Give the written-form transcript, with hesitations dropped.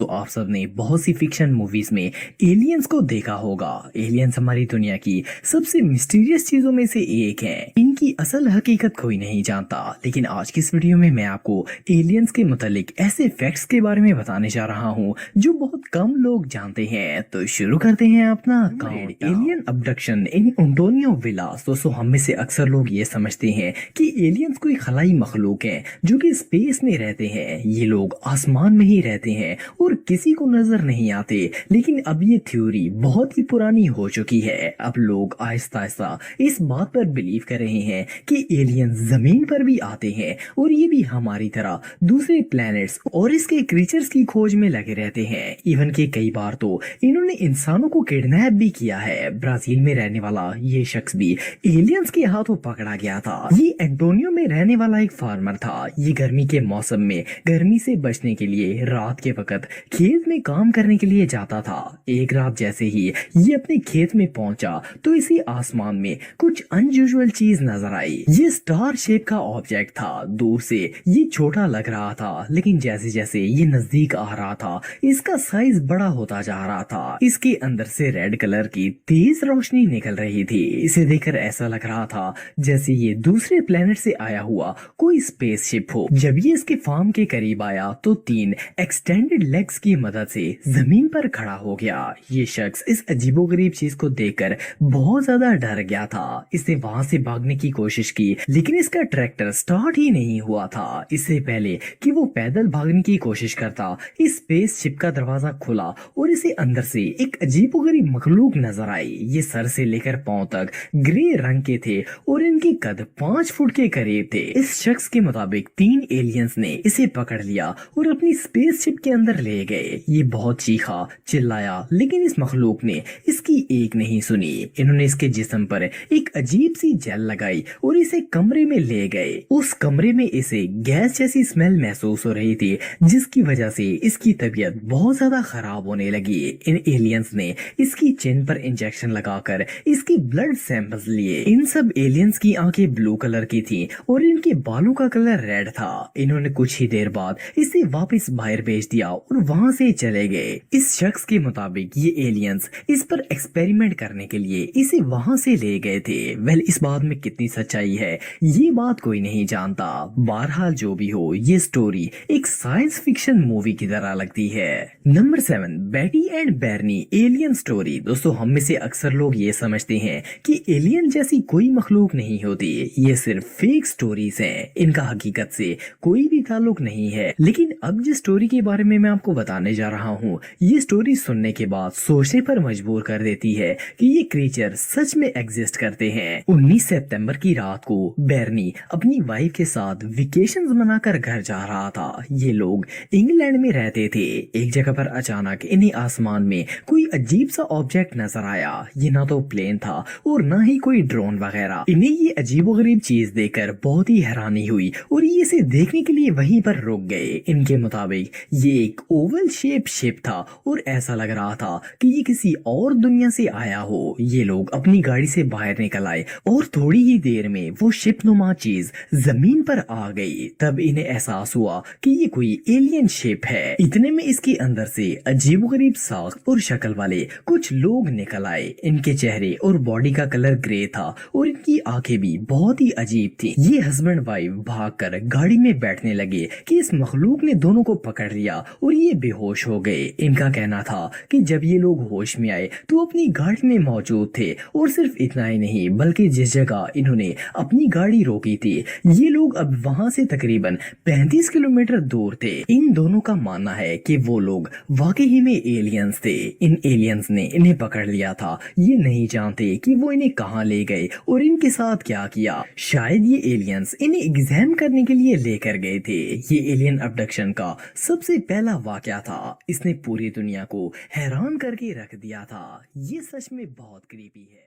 तो आप सब ने बहुत सी फिक्शन मूवीज में एलियंस को देखा होगा। एलियंस हमारी दुनिया की सबसे मिस्टीरियस चीजों में से एक है। इनकी असल हकीकत कोई नहीं जानता, लेकिन आज की इस वीडियो में मैं आपको एलियंस के मुतालिक ऐसे फैक्ट्स के बारे में बताने जा रहा हूँ जो बहुत कम लोग जानते हैं। तो शुरू करते हैं अपना काउंट। एलियन अबडक्शन इन ओंटोनियो विलास। दोस्तों, हम में से अक्सर लोग ये समझते हैं कि एलियंस कोई खलाई मखलूक है जो कि स्पेस में रहते हैं। ये लोग आसमान में ही रहते हैं और किसी को नजर नहीं आते। लेकिन अब ये थ्योरी बहुत ही पुरानी हो चुकी है। अब लोग आहिस्ता आहिस्ता इस बात पर बिलीव कर रहे हैं कि एलियंस जमीन पर भी आते हैं और ये भी हमारी तरह दूसरे प्लैनेट्स और इसके क्रीचर्स की खोज में लगे रहते हैं। इवन के कई बार तो इन्होंने इंसानों को किडनैप भी किया है। ब्राजील में रहने वाला ये शख्स भी एलियंस के हाथों पकड़ा गया था। ये एंटोनियो में रहने वाला एक फार्मर था। ये गर्मी के मौसम में गर्मी से बचने के लिए रात के वक्त खेत में काम करने के लिए जाता था। एक रात जैसे ही ये अपने खेत में पहुंचा तो इसे आसमान में कुछ अनयूजुअल चीज नजर आई। ये स्टार शेप का ऑब्जेक्ट था। दूर से ये छोटा लग रहा था, लेकिन जैसे जैसे ये नजदीक आ रहा था इसका साइज बड़ा होता जा रहा था। इसके अंदर से रेड कलर की तेज रोशनी निकल रही थी। इसे देखकर ऐसा लग रहा था जैसे ये दूसरे प्लेनेट से आया हुआ कोई स्पेसशिप हो। जब ये इसके फार्म के करीब आया तो 3 एक्सटेंडेड लेग्स की मदद से जमीन पर खड़ा हो गया। ये शख्स इस अजीबोगरीब चीज को देखकर बहुत ज्यादा डर गया था। इसने वहां से भागने की कोशिश की, लेकिन इसका ट्रैक्टर स्टार्ट ही नहीं हुआ था। इससे पहले कि वो पैदल भागने की कोशिश करता, इस स्पेसशिप का दरवाजा खुला और इसे अंदर से एक अजीबोगरीब मखलूक नजर आई। ये सर से लेकर पांव तक ग्रे रंग के थे और इनके कद 5 फुट के करीब थे। इस शख्स के मुताबिक 3 एलियंस ने इसे पकड़ लिया और अपनी स्पेसशिप के अंदर ले गए। ये बहुत चीखा चिल्लाया, लेकिन इस मखलूक ने इसकी एक नहीं सुनी। इन्होंने इसके जिस्म पर एक अजीब सी जेल लगाई और इसे कमरे में ले गए। उस कमरे में इसे गैस जैसी स्मेल महसूस हो रही थी, जिसकी वजह से इसकी तबीयत बहुत ज्यादा खराब होने लगी। इन एलियंस ने इसकी चिन पर इंजेक्शन लगाकर इसकी ब्लड सैंपल्स लिए। इन सब एलियंस की आंखें ब्लू कलर की थी और इनके बालों का कलर रेड था। इन्होंने कुछ ही देर बाद इसे वापस बाहर भेज दिया और वहां से चले गए। इस शख्स के मुताबिक ये एलियंस इस पर एक्सपेरिमेंट करने के लिए इसे वहां से ले गए थे। वेल, इस बात में कितनी सच्चाई है ये बात कोई नहीं जानता। बहरहाल जो भी हो, ये स्टोरी एक साइंस फिक्शन मूवी की तरह लगती है। नंबर 7, बेटी एंड बैर्नी एलियन स्टोरी। दोस्तों, हम में से अक्सर लोग ये समझते हैं कि एलियन जैसी कोई मखलूक नहीं होती। ये सिर्फ फेक स्टोरीज हैं। इनका हकीकत से कोई भी ताल्लुक नहीं है। लेकिन अब जिस स्टोरी के बारे में मैं आपको बताने जा रहा हूँ, ये स्टोरी सुनने के बाद सोचने पर मजबूर कर देती है कि ये क्रीचर सच में एग्जिस्ट करते हैं। 19 सितंबर की रात को बैर्नी अपनी वाइफ के साथ वेकेशंस मनाकर घर जा रहा था। ये लोग इंग्लैंड में रहते थे। एक जगह पर अचानक इन्हें आसमान में कोई अजीब सा ऑब्जेक्ट नजर आया। ये ना तो प्लेन था और ना ही कोई ड्रोन वगैरह। इन्हें ये अजीबोगरीब चीज देखकर बहुत ही हैरानी हुई और ये इसे देखने के लिए वहीं पर रुक गए। इनके मुताबिक ये एक ओवल शिप था और ऐसा लग रहा था कि ये किसी और दुनिया से आया हो। ये लोग अपनी गाड़ी से बाहर निकल आए और थोड़ी ही देर में वो शिप नुमा चीज जमीन पर आ गई। तब इन्हें एहसास हुआ कि ये कोई एलियन शिप है। इतने में इसके अंदर से अजीबोगरीब साख और शक्ल वाले कुछ लोग निकल आए। इनके चेहरे और बॉडी का कलर ग्रे था और इनकी आंखें भी बहुत ही अजीब थी। ये हस्बैंड वाइफ भागकर गाड़ी में बैठने लगे कि इस मखलूक ने दोनों को पकड़ लिया और ये बेहोश हो गए। इनका कहना था कि जब ये लोग होश में आए तो अपनी गाड़ी में मौजूद थे और सिर्फ इतना ही नहीं, बल्कि जिस जगह इन्होंने अपनी गाड़ी रोकी थी ये लोग अब वहां से तकरीबन 35 किलोमीटर दूर थे। इन दोनों का मानना है कि वो लोग वाकई में एलियंस थे। इन एलियंस ने इन्हें पकड़ लिया था। ये नहीं जानते कि वो इन्हें कहाँ ले गए और इनके साथ क्या किया। शायद ये एलियंस इन्हें एग्जाम करने के लिए लेकर गए थे। ये एलियन अबडक्शन का सबसे पहला वाकया था। इसने पूरी दुनिया को हैरान करके रख दिया था। ये सच में बहुत क्रीपी है।